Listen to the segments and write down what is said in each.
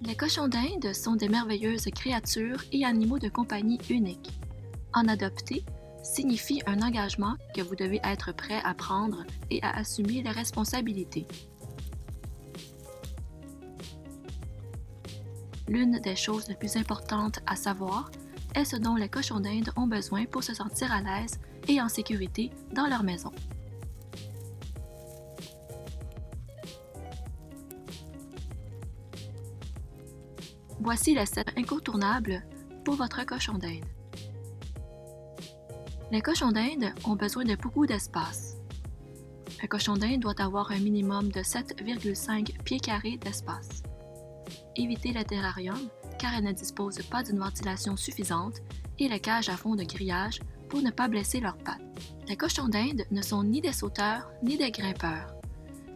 Les cochons d'Inde sont des merveilleuses créatures et animaux de compagnie uniques. En adopter signifie un engagement que vous devez être prêt à prendre et à assumer les responsabilités. L'une des choses les plus importantes à savoir est ce dont les cochons d'Inde ont besoin pour se sentir à l'aise et en sécurité dans leur maison. Voici les 7 incontournables pour votre cochon d'Inde. Les cochons d'Inde ont besoin de beaucoup d'espace. Un cochon d'Inde doit avoir un minimum de 7,5 pieds carrés d'espace. Évitez le terrarium car elle ne dispose pas d'une ventilation suffisante et les cages à fond de grillage pour ne pas blesser leurs pattes. Les cochons d'Inde ne sont ni des sauteurs ni des grimpeurs.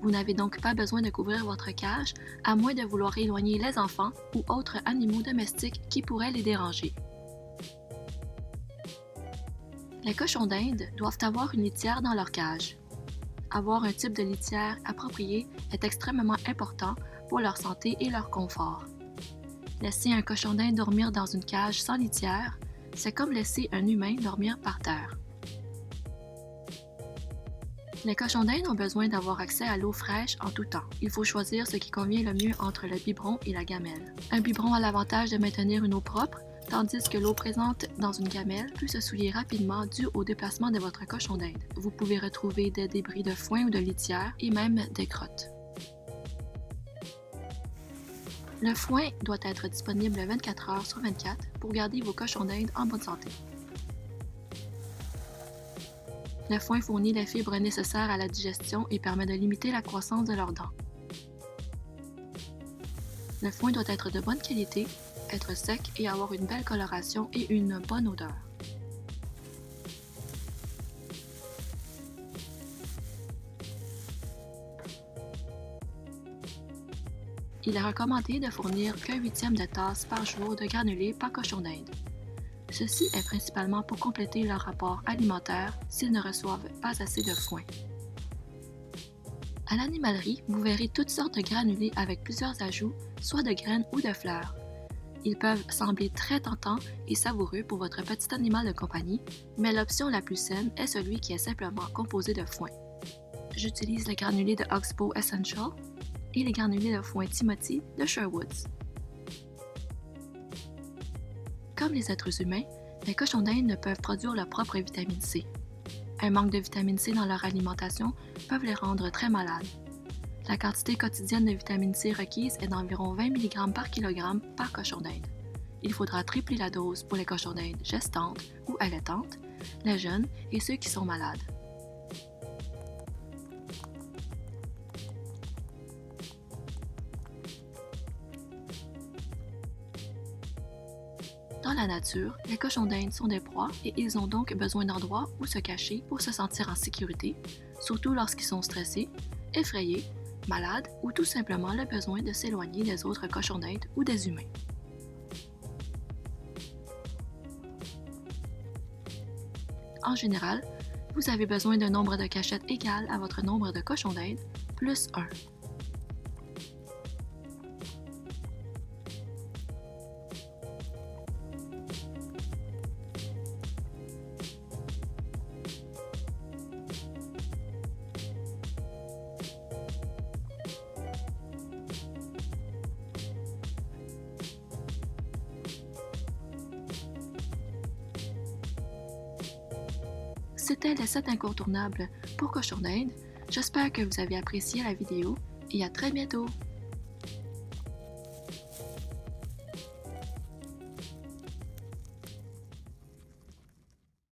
Vous n'avez donc pas besoin de couvrir votre cage à moins de vouloir éloigner les enfants ou autres animaux domestiques qui pourraient les déranger. Les cochons d'Inde doivent avoir une litière dans leur cage. Avoir un type de litière approprié est extrêmement important pour leur santé et leur confort. Laisser un cochon d'Inde dormir dans une cage sans litière, c'est comme laisser un humain dormir par terre. Les cochons d'Inde ont besoin d'avoir accès à l'eau fraîche en tout temps. Il faut choisir ce qui convient le mieux entre le biberon et la gamelle. Un biberon a l'avantage de maintenir une eau propre, tandis que l'eau présente dans une gamelle peut se souiller rapidement dû au déplacement de votre cochon d'Inde. Vous pouvez retrouver des débris de foin ou de litière et même des crottes. Le foin doit être disponible 24 heures sur 24 pour garder vos cochons d'Inde en bonne santé. Le foin fournit les fibres nécessaires à la digestion et permet de limiter la croissance de leurs dents. Le foin doit être de bonne qualité, être sec et avoir une belle coloration et une bonne odeur. Il est recommandé de fournir qu'1 huitième de tasse par jour de granulés par cochon d'Inde. Ceci est principalement pour compléter leur apport alimentaire s'ils ne reçoivent pas assez de foin. À l'animalerie, vous verrez toutes sortes de granulés avec plusieurs ajouts, soit de graines ou de fleurs. Ils peuvent sembler très tentants et savoureux pour votre petit animal de compagnie, mais l'option la plus saine est celui qui est simplement composé de foin. J'utilise les granulés de Oxbow Essential et les granulés de foin Timothy de Sherwoods. Comme les êtres humains, les cochons d'Inde ne peuvent produire leur propre vitamine C. Un manque de vitamine C dans leur alimentation peut les rendre très malades. La quantité quotidienne de vitamine C requise est d'environ 20 mg par kg par cochon d'Inde. Il faudra tripler la dose pour les cochons d'Inde gestantes ou allaitantes, les jeunes et ceux qui sont malades. Dans la nature, les cochons d'Inde sont des proies et ils ont donc besoin d'endroits où se cacher pour se sentir en sécurité, surtout lorsqu'ils sont stressés, effrayés, malades ou tout simplement le besoin de s'éloigner des autres cochons d'Inde ou des humains. En général, vous avez besoin d'un nombre de cachettes égal à votre nombre de cochons d'Inde plus 1. C'était les 7 incontournables pour cochons d'Inde. J'espère que vous avez apprécié la vidéo et à très bientôt!